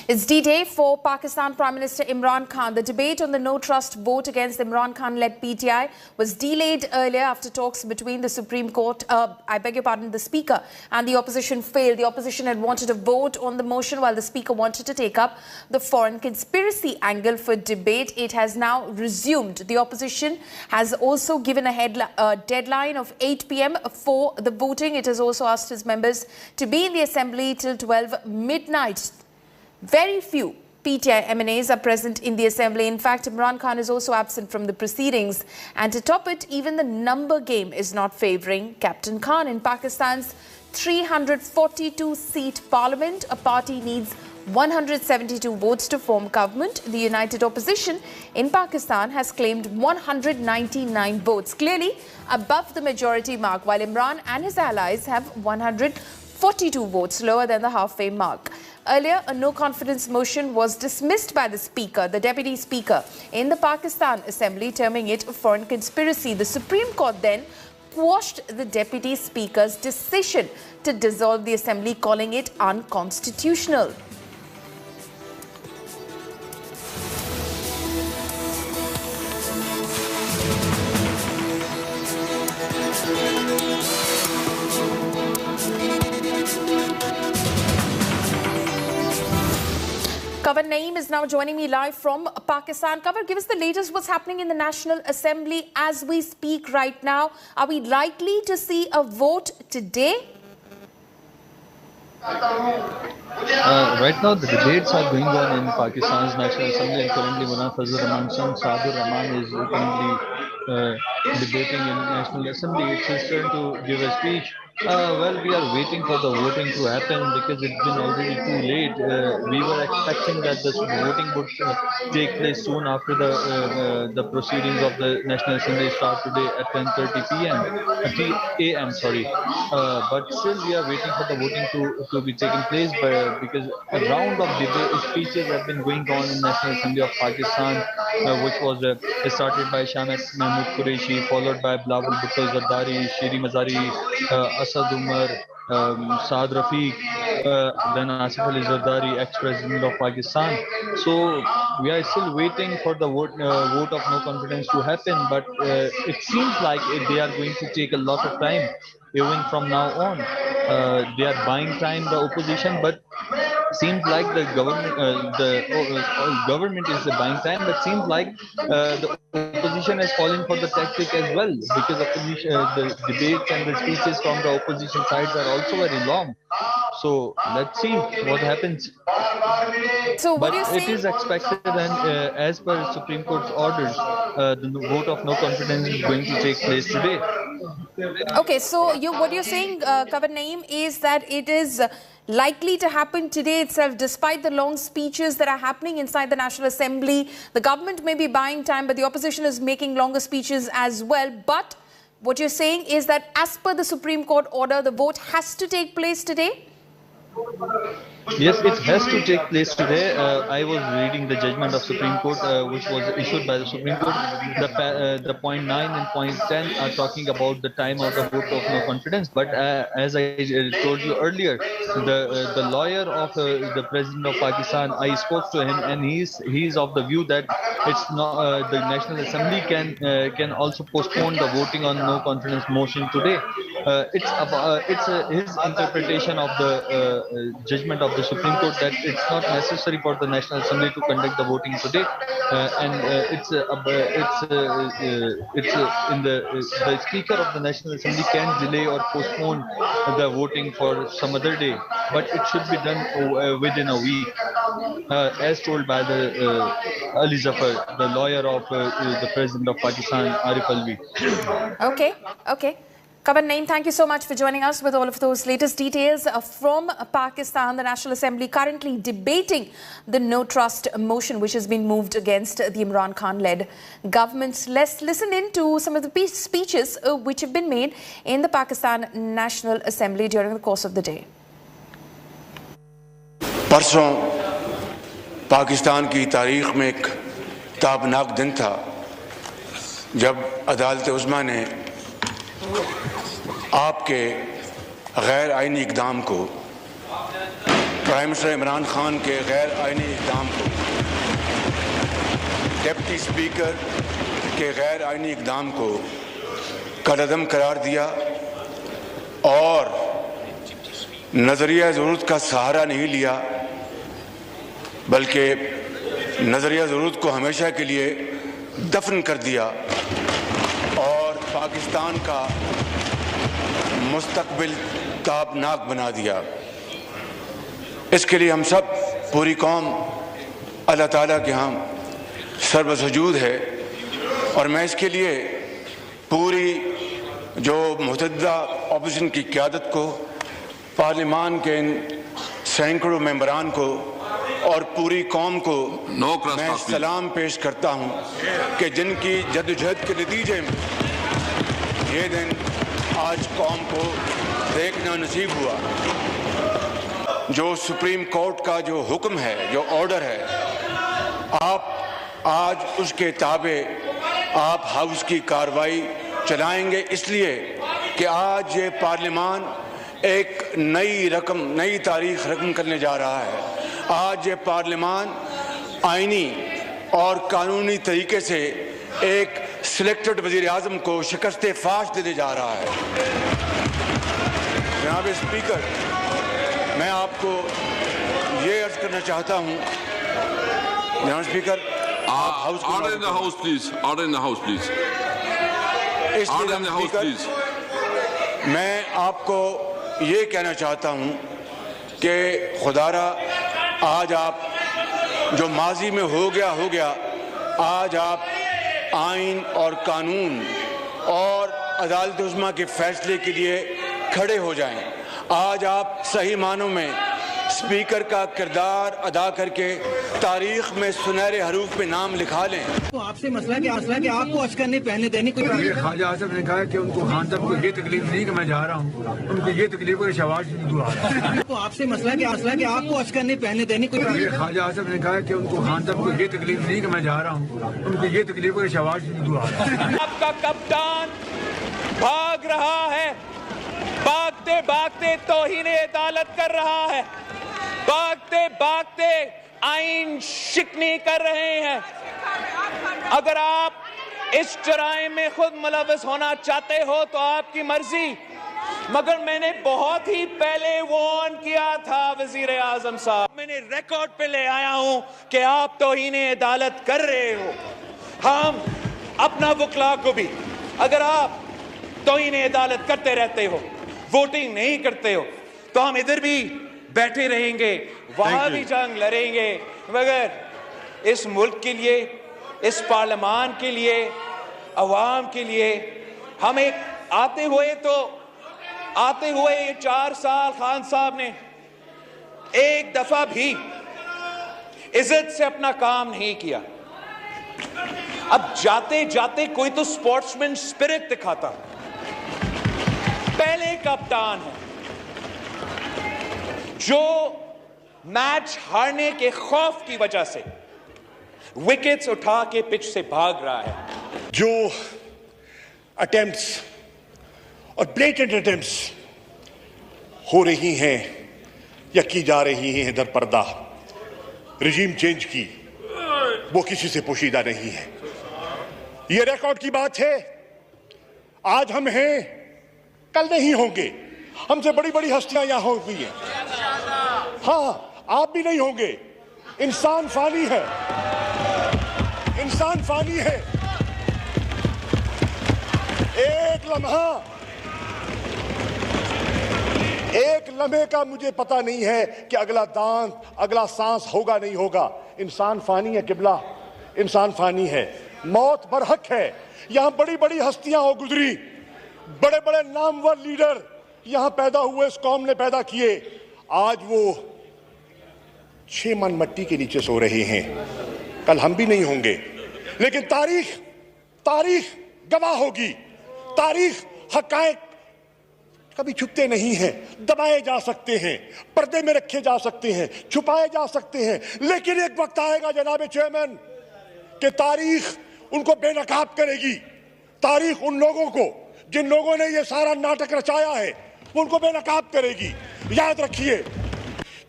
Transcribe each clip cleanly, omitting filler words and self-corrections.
It's D-Day for Pakistan Prime Minister Imran Khan. The debate on the no-trust vote against the Imran Khan-led PTI was delayed earlier after talks between the Supreme Court, the Speaker and the opposition failed. The opposition had wanted a vote on the motion while the Speaker wanted to take up the foreign conspiracy angle for debate. It has now resumed. The opposition has also given a deadline of 8 p.m. for the voting. It has also asked its members to be in the Assembly till 12 midnight. Very few PTI MNAs are present in the Assembly. In fact, Imran Khan is also absent from the proceedings. And to top it, even the number game is not favouring Captain Khan. In Pakistan's 342-seat parliament, a party needs 172 votes to form government. The united opposition in Pakistan has claimed 199 votes, clearly above the majority mark, while Imran and his allies have 142 votes, lower than the halfway mark. Earlier, a no-confidence motion was dismissed by the Speaker, the Deputy Speaker, in the Pakistan Assembly, terming it a foreign conspiracy. The Supreme Court then quashed the Deputy Speaker's decision to dissolve the Assembly, calling it unconstitutional. Cover Naeem is now joining me live from Pakistan. Cover, give us the latest. What's happening in the National Assembly as we speak right now? Are we likely to see a vote today? Right now, the debates are going on in Pakistan's National Assembly, and currently Fazl Rahman's son Sadur Rahman is currently debating in National Assembly. It's his turn to give a speech. Well, we are waiting for the voting to happen because it's been already too late. We were expecting that the voting would take place soon after the proceedings of the National Assembly start today at 10:30 a.m. But still we are waiting for the voting to be taking place because a round of debate speeches have been going on in National Assembly of Pakistan, which was started by Shamat Mahmood Qureshi, followed by Bilawal Bhutto Zardari, Shiri Mazari, Asad Umar, Saad Rafiq, then Asif Ali Zardari, ex-president of Pakistan. So we are still waiting for the vote of no confidence to happen, but it seems like they are going to take a lot of time even from now on. They are buying time, the opposition, but seems like the government is buying time, but seems like the opposition is falling for the tactic as well, because the debates and the speeches from the opposition sides are also very long. So let's see what happens. So what but it is expected, and as per Supreme Court's orders, the vote of no confidence is going to take place today. Okay, so what you're saying, Cover Naeem, is that it is likely to happen today itself, despite the long speeches that are happening inside the National Assembly. The government may be buying time, but the opposition is making longer speeches as well. But what you're saying is that as per the Supreme Court order, the vote has to take place today? Yes, it has to take place today. I was reading the judgment of Supreme Court, which was issued by the Supreme Court. The point 9 and point 10 are talking about the time of the vote of no confidence. But as I told you earlier, the lawyer of the President of Pakistan, I spoke to him, and he's of the view that it's not the National Assembly can also postpone the voting on no confidence motion today. It's his interpretation of the judgment of the Supreme Court that it's not necessary for the National Assembly to conduct the voting today, the Speaker of the National Assembly can delay or postpone the voting for some other day, but it should be done within a week, as told by the Ali Zafar, the lawyer of the President of Pakistan, Arif Alvi. Okay. Cover Naeem, thank you so much for joining us with all of those latest details from Pakistan. The National Assembly currently debating the no-trust motion which has been moved against the Imran Khan-led government. Let's listen in to some of the speeches which have been made in the Pakistan National Assembly during the course of the day. परसों पाकिस्तान की तारीख में एक ताबनाक दिन था जब अदालत उज़्मा ने आपके गैर आईनी इक़दाम को پرائم منسٹر عمران خان کے غیر آئینی اقدام کو، ڈپٹی اسپیکر کے غیر آئینی اقدام کو کالعدم قرار دیا اور نظریہ ضرورت کا سہارا نہیں لیا، بلکہ نظریہ ضرورت کو ہمیشہ کے لیے دفن کر دیا اور پاکستان کا مستقبل تابناک بنا دیا۔ اس کے لیے ہم سب، پوری قوم اللہ تعالیٰ کے ہاں سربسجود ہے، اور میں اس کے لیے پوری جو متعددہ اپوزیشن کی قیادت کو، پارلیمان کے ان سینکڑوں ممبران کو اور پوری قوم کو میں سلام پیش کرتا ہوں کہ جن کی جدوجہد کے نتیجے میں یہ دن آج قوم کو دیکھنا نصیب ہوا۔ جو سپریم کورٹ کا جو حکم ہے، جو آرڈر ہے، آپ آج اس کے تابع آپ ہاؤس کی کارروائی چلائیں گے، اس لیے کہ آج یہ پارلیمان ایک نئی تاریخ رقم کرنے جا رہا ہے۔ آج یہ پارلیمان آئینی اور قانونی طریقے سے ایک سلیکٹڈ وزیر اعظم کو شکست فاش دینے جا رہا ہے۔ جناب اسپیکر، میں آپ کو یہ عرض کرنا چاہتا ہوں، جناب speaker, Order in the House, please. Order in the House, please. Order in the House, please. میں آپ کو یہ کہنا چاہتا ہوں کہ خدارا آج آپ جو ماضی میں ہو گیا، آج آپ آئین اور قانون اور عدالت عظمیٰ کے فیصلے کے لیے کھڑے ہو جائیں۔ آج آپ صحیح معنوں میں اسپیکر کا کردار ادا کر کے تاریخ میں سنہرے حروف پہ نام لکھا لیں۔ تو آپ سے مسئلہ کہ آپ کو عسکر نہیں پہننے دینے کوئی خواجہ اعظم نے کہا کہ ان کو خان صاحب کو یہ تکلیف نہیں کہ میں جا رہا ہوں، ان کو یہ تکلیف ہے کہ شہباز شریف دور آ رہا ہے۔ تو آپ سے مسئلہ کہ آپ کو عسکر نہیں پہننے دینے کوئی خواجہ اعظم نے کہا کہ ان کو خان صاحب کو یہ تکلیف نہیں کہ میں جا رہا ہوں، ان کو یہ تکلیف ہے کہ شہباز شریف دور آ رہا ہے۔ آپ کا کپتان بھاگ رہا ہے، بھاگتے بھاگتے توہین عدالت کر رہا ہے، بھاگتے بھاگتے آئین شکنی کر رہے ہیں۔ اگر آپ اس جرائم میں خود ملوث ہونا چاہتے ہو تو آپ کی مرضی، مگر میں نے بہت ہی پہلے وارن کیا تھا وزیر اعظم صاحب، میں نے ریکارڈ پہ لے آیا ہوں کہ آپ توہین عدالت کر رہے ہو۔ ہم اپنا وکلا کو بھی، اگر آپ توہین عدالت کرتے رہتے ہو، ووٹنگ نہیں کرتے ہو، تو ہم ادھر بھی بیٹھے رہیں گے، وہاں بھی جنگ لڑیں گے، مگر اس ملک کے لیے، اس پارلیمان کے لیے، عوام کے لیے ہم ایک آتے ہوئے یہ 4 سال خان صاحب نے ایک دفعہ بھی عزت سے اپنا کام نہیں کیا۔ اب جاتے جاتے کوئی تو سپورٹسمین سپرٹ دکھاتا، پہلے کپتان ہے جو میچ ہارنے کے خوف کی وجہ سے وکٹس اٹھا کے پچ سے بھاگ رہا ہے۔ جو اٹیمپٹس اور بلیٹنٹ اٹیمپٹس ہو رہی ہیں یا کی جا رہی ہیں در پردہ رجیم چینج کی، وہ کسی سے پوشیدہ نہیں ہے۔ یہ ریکارڈ کی بات ہے، آج ہم ہیں، کل نہیں ہوں گے۔ ہم سے بڑی بڑی ہستیاں یہاں ہوئی ہیں، ہاں آپ بھی نہیں ہوں گے۔ انسان فانی ہے، انسان فانی ہے۔ ایک لمحے کا مجھے پتہ نہیں ہے کہ اگلا سانس ہوگا نہیں ہوگا۔ انسان فانی ہے قبلہ، انسان فانی ہے، موت برحق ہے۔ یہاں بڑی بڑی ہستیاں ہو گزری، بڑے بڑے نامور لیڈر یہاں پیدا ہوئے، اس قوم نے پیدا کیے، آج وہ 6 من مٹی کے نیچے سو رہے ہیں۔ کل ہم بھی نہیں ہوں گے، لیکن تاریخ گواہ ہوگی۔ تاریخ، حقائق کبھی چھپتے نہیں ہیں، دبائے جا سکتے ہیں، پردے میں رکھے جا سکتے ہیں، چھپائے جا سکتے ہیں، لیکن ایک وقت آئے گا جناب چیئرمین کہ تاریخ ان کو بے نقاب کرے گی۔ تاریخ ان لوگوں کو جن لوگوں نے یہ سارا ناٹک رچایا ہے، وہ ان کو بے نقاب کرے گی۔ یاد رکھیے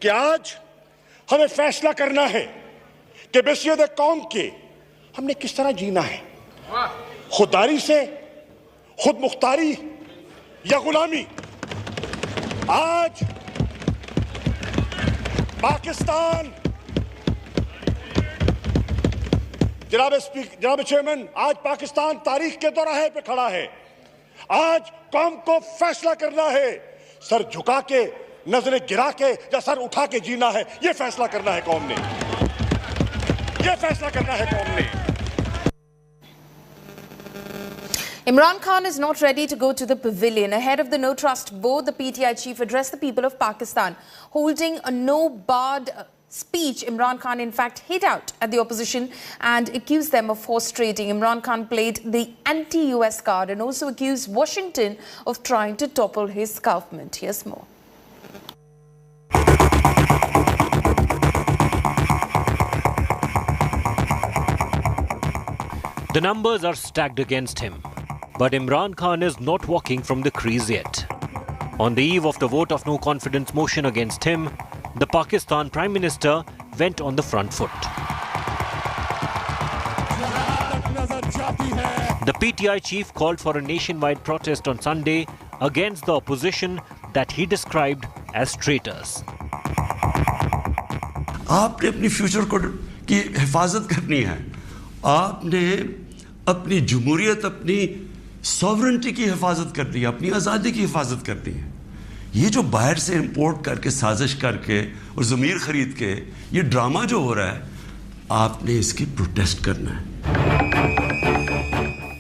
कि आज हमें फैसला करना है कि बहसीयत कौम के हमने किस तरह जीना है, खुददारी से, खुद मुख्तारी या गुलामी। आज पाकिस्तान, जनाब चेयरमैन, आज पाकिस्तान तारीख के दोराहे पे खड़ा है। आज कौम को फैसला करना है, सर झुका के, नजरें गिरा के या सर उठा के जीना है। ये फैसला करना है कौम ने, ये फैसला करना है कौम ने। Imran Khan is not ready to go to the pavilion. Ahead of the no trust vote, the PTI chief addressed the people of Pakistan. Holding a no-barred speech, Imran Khan in fact hit out at the opposition and accused them of horse trading. Imran Khan played the anti-US card and also accused Washington of trying to topple his government. Here's more. The numbers are stacked against him, but Imran Khan is not walking from the crease yet. On the eve of the vote of no confidence motion against him, the Pakistan Prime Minister went on the front foot. The PTI chief called for a nationwide protest on Sunday against the opposition that he described as traitors. आपने अपनी future को की हिफाजत करनी है, आपने अपनी जमहूरियत, अपनी सॉवरेनिटी की हिफाजत करनी है, अपनी आज़ादी की हिफाजत करनी है। ये जो बाहर से इंपोर्ट करके, साजिश करके और ज़मीर खरीद के ये ड्रामा जो हो रहा है, आपने इसकी प्रोटेस्ट करना है।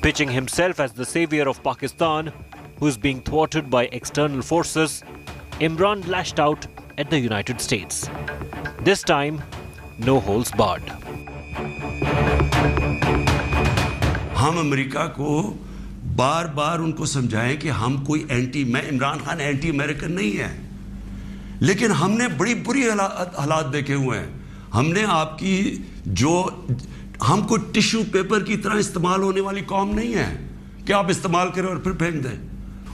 Pitching himself as the savior of Pakistan, who is being thwarted by external forces, Imran lashed out at the United States. This time, no holds barred. हम अमेरिका को बार बार उनको समझाएं कि हम कोई मैं इमरान खान एंटी अमेरिकन नहीं है, लेकिन हमने बड़ी बुरी हालात देखे हुए हैं। हमने आपकी जो, हम कोई टिश्यू पेपर की तरह इस्तेमाल होने वाली कौम नहीं है कि आप इस्तेमाल करें और फिर फेंक दें।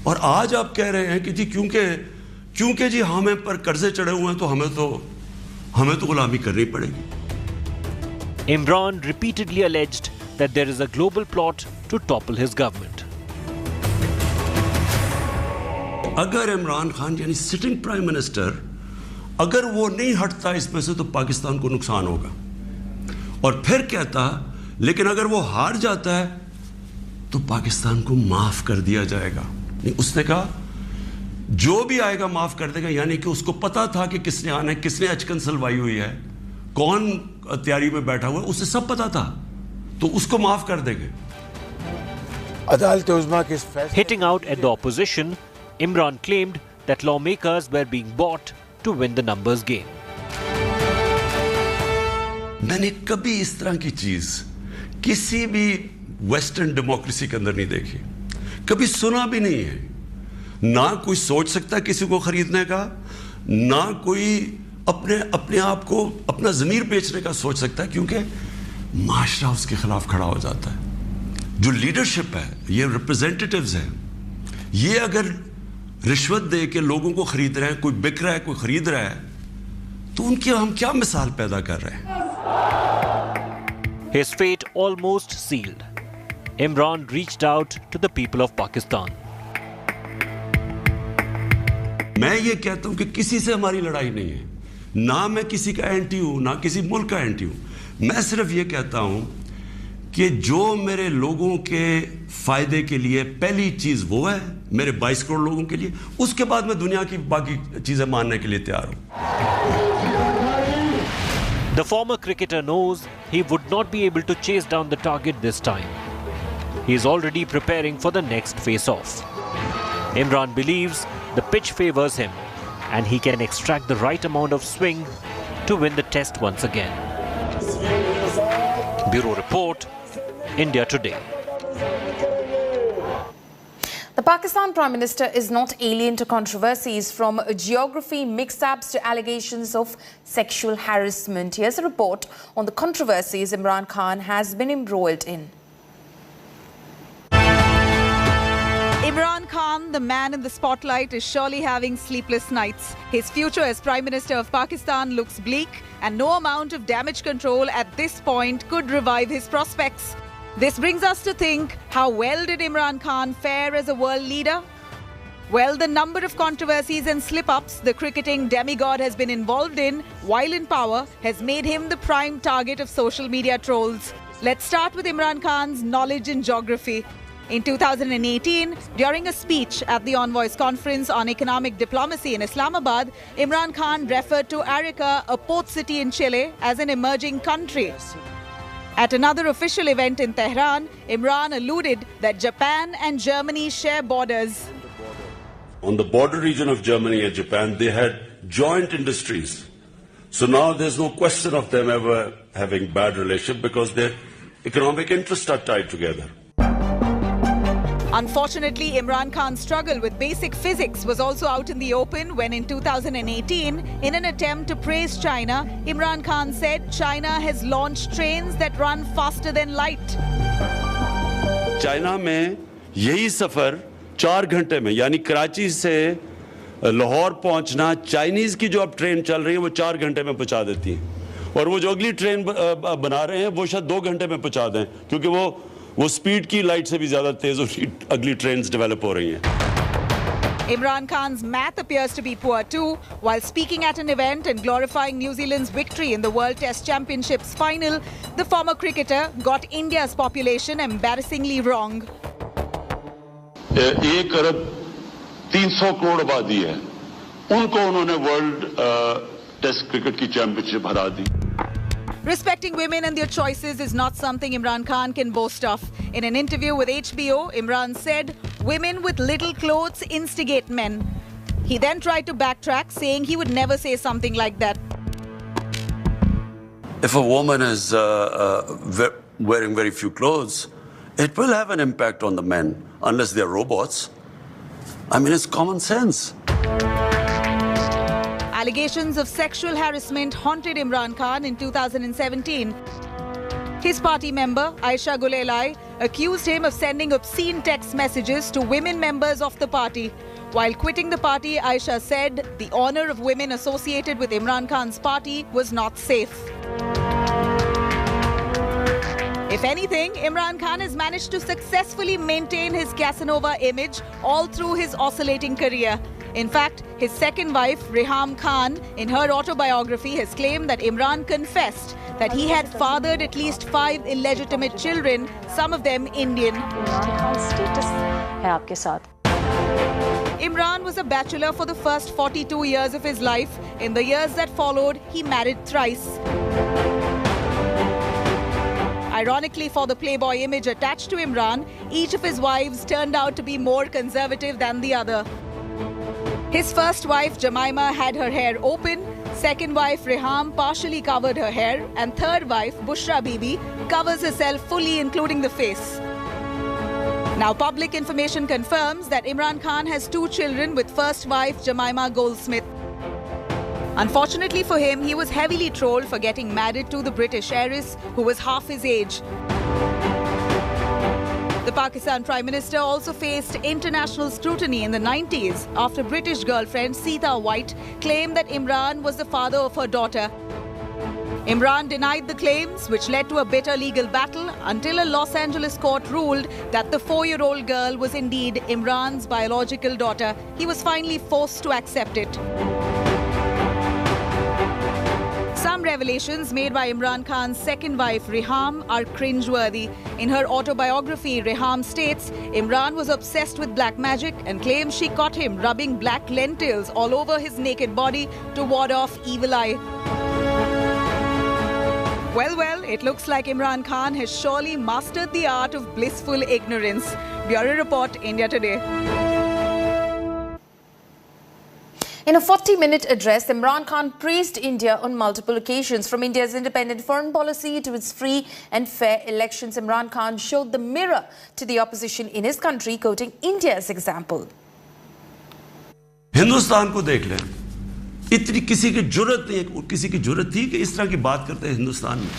और आज आप कह रहे हैं कि जी क्योंकि जी हमें पर कर्जे चढ़े हुए हैं तो हमें तो गुलामी करनी पड़ेगी। Imran repeatedly alleged that there is a global plot to topple his government. अगर इमरान खान यानी सिटिंग प्राइम मिनिस्टर अगर वो नहीं हटता इसमें से तो पाकिस्तान को नुकसान होगा। और फिर कहता, लेकिन अगर वो हार जाता है तो पाकिस्तान को माफ कर दिया जाएगा। नहीं, उसने कहा जो भी आएगा माफ कर देगा, यानी कि उसको पता था कि किसने आना है, किसने अचकन सलवाई हुई है, कौन तैयारी में बैठा हुआ है, उसे सब पता था, तो उसको माफ कर देंगे। Hitting out at the opposition, Imran claimed that lawmakers were being bought to win the numbers game. मैंने कभी इस तरह की चीज किसी भी वेस्टर्न डेमोक्रेसी के अंदर नहीं देखी, कभी सुना भी नहीं है। ना कोई सोच सकता किसी को खरीदने का, ना कोई अपने आप को अपना ज़मीर बेचने का सोच सकता है, क्योंकि माशरा उसके खिलाफ खड़ा हो जाता है। जो लीडरशिप है, ये रिप्रेजेंटेटिव्स हैं, ये अगर रिश्वत दे के लोगों को खरीद रहे हैं, कोई बिक रहा है, कोई खरीद रहा है, तो उनकी हम क्या मिसाल पैदा कर रहे हैं। His fate almost sealed. Imran reached out to the people of Pakistan. मैं ये कहता हूं कि किसी से हमारी लड़ाई नहीं है, ना मैं किसी का एंटी हूं, ना किसी मुल्क का एंटी हूं। मैं सिर्फ ये कहता हूं कि जो मेरे लोगों के फायदे के लिए पहली चीज वो है, मेरे 22 करोड़ लोगों के लिए, उसके बाद मैं दुनिया की बाकी चीजें मानने के लिए तैयार हूं। The former cricketer knows he would not be able to chase down the target this time. He is already preparing for the next face-off. Imran believes the pitch favors him and he can extract the right amount of swing to win the test once again. Bureau Report, India Today. The Pakistan Prime Minister is not alien to controversies, from geography mix-ups to allegations of sexual harassment. Here's a report on the controversies Imran Khan has been embroiled in. Imran Khan, the man in the spotlight, is surely having sleepless nights. His future as Prime Minister of Pakistan looks bleak, and no amount of damage control at this point could revive his prospects. This brings us to think, how well did Imran Khan fare as a world leader? Well, the number of controversies and slip-ups the cricketing demigod has been involved in while in power has made him the prime target of social media trolls. Let's start with Imran Khan's knowledge in geography. In 2018, during a speech at the Envoys Conference on Economic Diplomacy in Islamabad, Imran Khan referred to Arica, a port city in Chile, as an emerging country. At another official event in Tehran, Imran alluded that Japan and Germany share borders. On the border region of Germany and Japan, they had joint industries. So now there's no question of them ever having bad relationship because their economic interests are tied together. Unfortunately, Imran Khan's struggle with basic physics was also out in the open when in 2018, in an attempt to praise China, Imran Khan said China has launched trains that run faster than light. China में यही सफर 4 घंटे में, यानी कराची से लाहौर पहुंचना, Chinese की जो अब ट्रेन चल रही है वो 4 घंटे में पहुंचा देती है, और वो जो अगली ट्रेन बना रहे हैं वो शायद 2 घंटे में पहुंचा दें, क्योंकि वो स्पीड की लाइट से भी ज्यादा तेज अगली ट्रेन्स डेवलप हो रही हैं. Imran Khan's math appears to be poor too. While speaking at an event and glorifying New Zealand's victory in the World Test Championships final, the former cricketer got India's population embarrassingly wrong. 1 अरब 300 करोड़ आबादी है, उनको उन्होंने world test cricket की championship हरा दी. Respecting women and their choices is not something Imran Khan can boast of. In an interview with HBO, Imran said, "Women with little clothes instigate men." He then tried to backtrack, saying he would never say something like that. If a woman is wearing very few clothes, it will have an impact on the men, unless they're robots. I mean, it's common sense. Allegations of sexual harassment haunted Imran Khan in 2017. His party member, Aisha Gulelai, accused him of sending obscene text messages to women members of the party. While quitting the party, Aisha said the honor of women associated with Imran Khan's party was not safe. If anything, Imran Khan has managed to successfully maintain his Casanova image all through his oscillating career. In fact, his second wife, Reham Khan, in her autobiography has claimed that Imran confessed that he had fathered at least 5 illegitimate children, some of them Indian. Imran was a bachelor for the first 42 years of his life. In the years that followed, he married thrice. Ironically, for the playboy image attached to Imran, each of his wives turned out to be more conservative than the other. His first wife, Jemima, had her hair open. Second wife, Reham, partially covered her hair. And third wife, Bushra Bibi, covers herself fully, including the face. Now, public information confirms that Imran Khan has 2 children with first wife, Jemima Goldsmith. Unfortunately for him, he was heavily trolled for getting married to the British heiress, who was half his age. The Pakistan Prime Minister also faced international scrutiny in the 90s after British girlfriend Sita White claimed that Imran was the father of her daughter. Imran denied the claims, which led to a bitter legal battle until a Los Angeles court ruled that the 4-year-old girl was indeed Imran's biological daughter. He was finally forced to accept it. Some revelations made by Imran Khan's second wife, Reham, are cringeworthy. In her autobiography, Reham states Imran was obsessed with black magic and claims she caught him rubbing black lentils all over his naked body to ward off evil eye. Well, it looks like Imran Khan has surely mastered the art of blissful ignorance. Bureau Report, India Today. In a 40-minute address, Imran Khan praised India on multiple occasions. From India's independent foreign policy to its free and fair elections, Imran Khan showed the mirror to the opposition in his country, quoting India's example. Hindustan को देख लें, इतनी किसी की जुर्रत नहीं, किसी की जुर्रत थी कि इस तरह की बात करते हैं हिंदुस्तान में.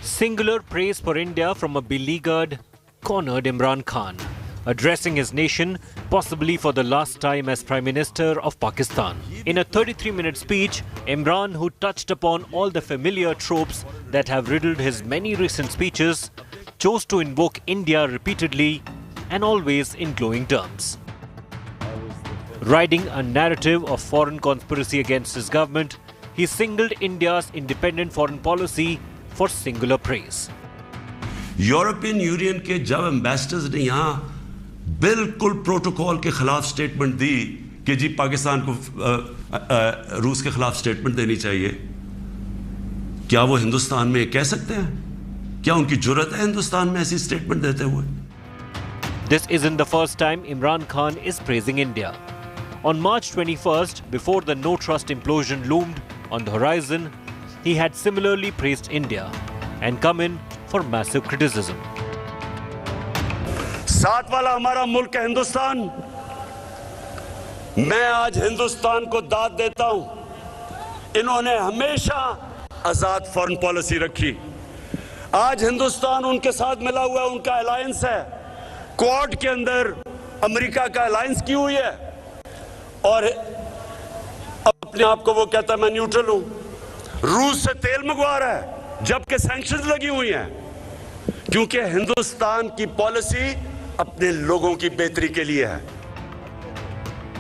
Singular praise for India from a beleaguered, cornered Imran Khan. addressing his nation, possibly for the last time as Prime Minister of Pakistan. In a 33-minute speech, Imran, who touched upon all the familiar tropes that have riddled his many recent speeches, chose to invoke India repeatedly and always in glowing terms. Riding a narrative of foreign conspiracy against his government, he singled India's independent foreign policy for singular praise. European union के जब ambassadors ने यहाँ बिल्कुल protocol के खिलाफ statement दी कि जी पाकिस्तान को रूस के खिलाफ स्टेटमेंट देनी चाहिए, क्या वो हिंदुस्तान में कह सकते हैं? क्या उनकी जुर्रत है हिंदुस्तान में ऐसी स्टेटमेंट देते हुए? This isn't the first time Imran Khan is praising India. On March 21st, before the no trust implosion loomed on the horizon, he had similarly praised India and come in for massive criticism. साथ वाला हमारा मुल्क है हिंदुस्तान. मैं आज हिंदुस्तान को दाद देता हूं. इन्होंने हमेशा आजाद फॉरेन पॉलिसी रखी. आज हिंदुस्तान उनके साथ मिला हुआ है, उनका अलायंस है. क्वाड के अंदर अमेरिका का अलायंस की हुई है और अपने आप को वो कहता है मैं न्यूट्रल हूं. रूस से तेल मंगवा रहा है जबकि सैंक्शंस लगी हुई हैं, क्योंकि हिंदुस्तान की पॉलिसी अपने लोगों की बेहतरी के लिए है.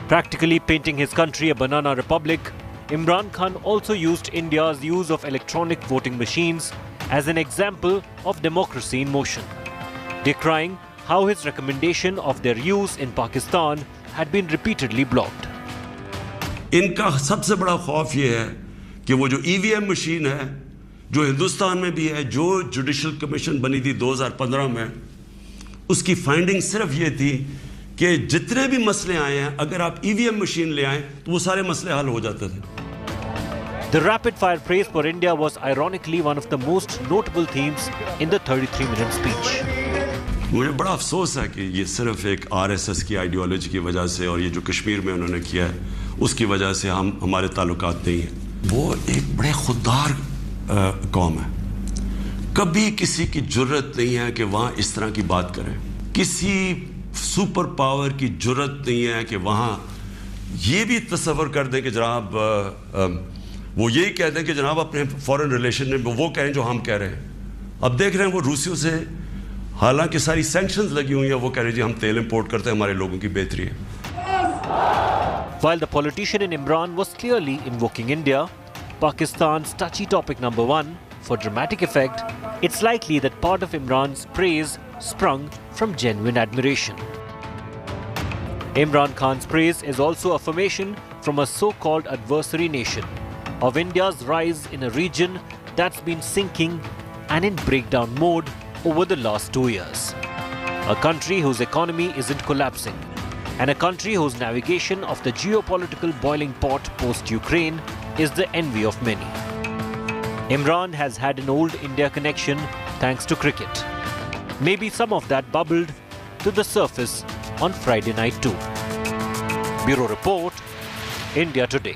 Practically painting his country a banana republic, Imran Khan also used India's use of electronic voting machines as an example of democracy in motion, decrying how his recommendation of their use in Pakistan had been repeatedly blocked. इनका सबसे बड़ा खौफ ये है कि वो जो EVM machine है जो हिंदुस्तान में भी है, जो जुडिशल कमीशन बनी थी 2015 में, उसकी फाइंडिंग सिर्फ ये थी कि जितने भी मसले आए हैं अगर आप ईवीएम मशीन ले आए तो वो सारे मसले हल हो जाते थे. The rapid-fire praise for India was ironically one of the most notable themes in the 33-minute speech. मुझे बड़ा अफसोस है कि ये सिर्फ एक आरएसएस की आइडियोलॉजी की वजह से और ये जो कश्मीर में उन्होंने किया है उसकी वजह से हमारे ताल्लुकात नहीं हैं. वो एक बड़े खुददार कौम है. कभी किसी की जुर्रत नहीं है कि वहाँ इस तरह की बात करें. किसी सुपर पावर की जुर्रत नहीं है कि वहाँ ये भी तस्वर कर दें कि जनाब वो यही कह दें कि जनाब अपने फॉरेन रिलेशन में वो कहें जो हम कह रहे हैं. अब देख रहे हैं वो रूसियों से हालांकि सारी सैंक्शंस लगी हुई हैं, वो कह रहे हैं जी हम तेल इंपोर्ट करते हैं, हमारे लोगों की बेहतरी है. While the politician in Imran was clearly invoking India, Pakistan's touchy topic number one, for dramatic effect, it's likely that part of Imran's praise sprung from genuine admiration. Imran Khan's praise is also affirmation from a so-called adversary nation of India's rise in a region that's been sinking and in breakdown mode over the last 2 years. A country whose economy isn't collapsing, and a country whose navigation of the geopolitical boiling pot post-Ukraine is the envy of many. Imran has had an old India connection thanks to cricket. Maybe some of that bubbled to the surface on Friday night too. Bureau Report, India Today.